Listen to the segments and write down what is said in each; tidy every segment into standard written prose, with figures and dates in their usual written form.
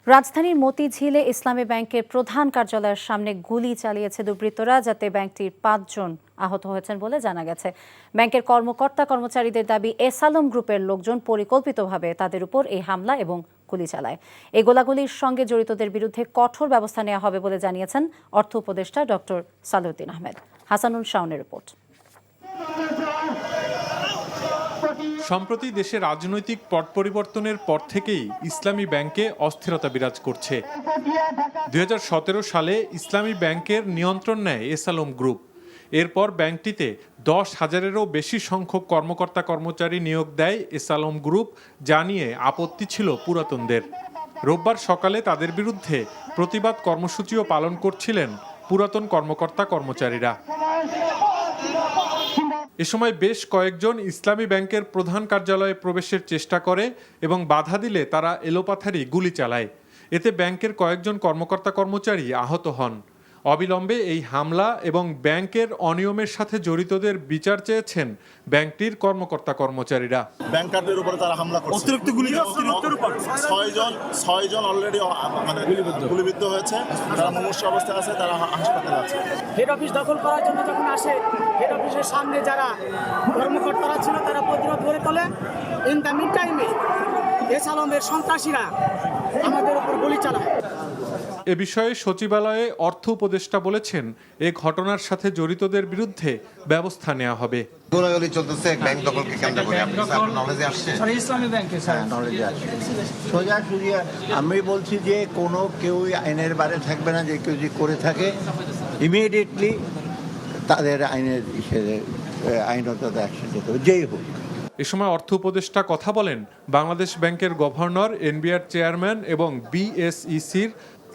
রাজধানীর মতিঝিলে ইসলামী ব্যাংকের প্রধান কার্যালয়ের সামনে গুলি চালিয়েছে দুর্বৃত্তরা, যাতে ব্যাংকটির ৫ জন আহত হয়েছেন বলে জানা গেছে। ব্যাংকের কর্মকর্তা কর্মচারীদের দাবি, এসালম গ্রুপের লোকজন পরিকল্পিতভাবে তাদের উপর এই হামলা এবং গুলি চালায়। এই গোলাগুলির সঙ্গে জড়িতদের বিরুদ্ধে কঠোর ব্যবস্থা নেওয়া হবে বলে জানিয়েছেন অর্থ উপদেষ্টা ডক্টর সালেউদ্দিন আহমেদ। হাসানুল শাওনের রিপোর্ট। সম্প্রতি দেশে রাজনৈতিক পট পরিবর্তনের পর থেকেই ইসলামী ব্যাংকে অস্থিরতা বিরাজ করছে। ২০১৭ সালে ইসলামী ব্যাংকের নিয়ন্ত্রণ নেয় এসালম গ্রুপ। এরপর ব্যাংকটিতে ১০,০০০-এরও বেশি সংখ্যক কর্মকর্তা কর্মচারী নিয়োগ দেয় এসালম গ্রুপ, যা নিয়ে আপত্তি ছিল পুরাতনদের। রোববার সকালে তাদের বিরুদ্ধে প্রতিবাদ কর্মসূচিও পালন করছিলেন পুরাতন কর্মকর্তা কর্মচারীরা। এ সময় বেশ কয়েকজন ইসলামী ব্যাংকের প্রধান কার্যালয়ে প্রবেশের চেষ্টা করে এবং বাধা দিলে তারা এলোপাথারি গুলি চালায়। এতে ব্যাংকের কয়েকজন কর্মকর্তা কর্মচারী আহত হন। অবিলম্বে এই হামলা এবং ব্যাংকের অনিয়মের সাথে জড়িতদের বিচার চেয়েছেন ব্যাংকটির কর্মকর্তা কর্মচারীরা। ব্যাংকারদের উপরে তারা হামলা করছে, অতিরিক্ত গুলি, ছয়জন অলরেডি গুলিবিদ্ধ হয়েছে, তারা মুমূর্ষু অবস্থায় আছে, তারা হাসপাতালে আছে। হেড অফিস দখল করার জন্য যখন আসে, হেড অফিসের সামনে যারা কর্মকর্তারা ছিল তারা প্রতিরোধ গড়ে তোলে। ইন দ্য মিন টাইমে এসালমের সন্ত্রাসীরা আমাদের উপর গুলি চালায়। এ বিষয়ে সচিবালয়ে অর্থ উপদেষ্টা বলেছেন, এ ঘটনার সাথে জড়িতদের বিরুদ্ধে ব্যবস্থা নেওয়া হবে। গোলাগুলি চলতেছে ব্যাংক দখলকে কেন্দ্র করে। নলেজে আসছে ইসলামী ব্যাংকে নলেজে আসছে সোজাসুজি। আমি বলছি যে কেউ আইনের বাইরে থাকবে না। যে কেউ যদি করে থাকে ইমিডিয়েটলি তাদের আইনত অ্যাকশন নিতে হবে, যেই হোক। এ সময় অর্থ উপদেষ্টা কথা বলেন বাংলাদেশ ব্যাংকের গভর্নর, এনবিআর চেয়ারম্যান এবং বিএসইসির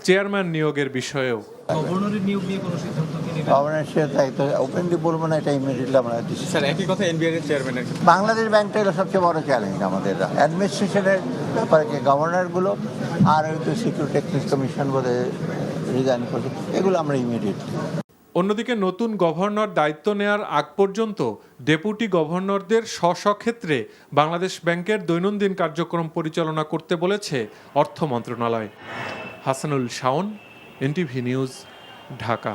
চেয়ারম্যান নিয়োগের বিষয়েও। গভর্নরের নিয়োগ নিয়ে কোনো সিদ্ধান্ত গভর্নরের দায়িত্ব ওপেনলি বলবো না, এটা ইমিডিয়েটলি আমরা দিচ্ছি। স্যার, একই কথা এনবিআর চেয়ারম্যানের। বাংলাদেশ ব্যাংকটা হলো সবচেয়ে বড় চ্যালেঞ্জ আমাদের অ্যাডমিনিস্ট্রেশনের ব্যাপারে, যে গভর্নরগুলো আর হয়তো সিকিউরিটি এক্সচেঞ্জ কমিশন বলে রিজাইন করছে, এগুলো আমরা ইমিডিয়েটলি। অন্যদিকে নতুন গভর্নর দায়িত্ব নেয়ার আগ পর্যন্ত ডেপুটি গভর্নরদের স্ব ক্ষেত্রে বাংলাদেশ ব্যাংকের দৈনন্দিন কার্যক্রম পরিচালনা করতে বলেছে অর্থ মন্ত্রণালয়। Hasanul Shaon, NTV news, Dhaka.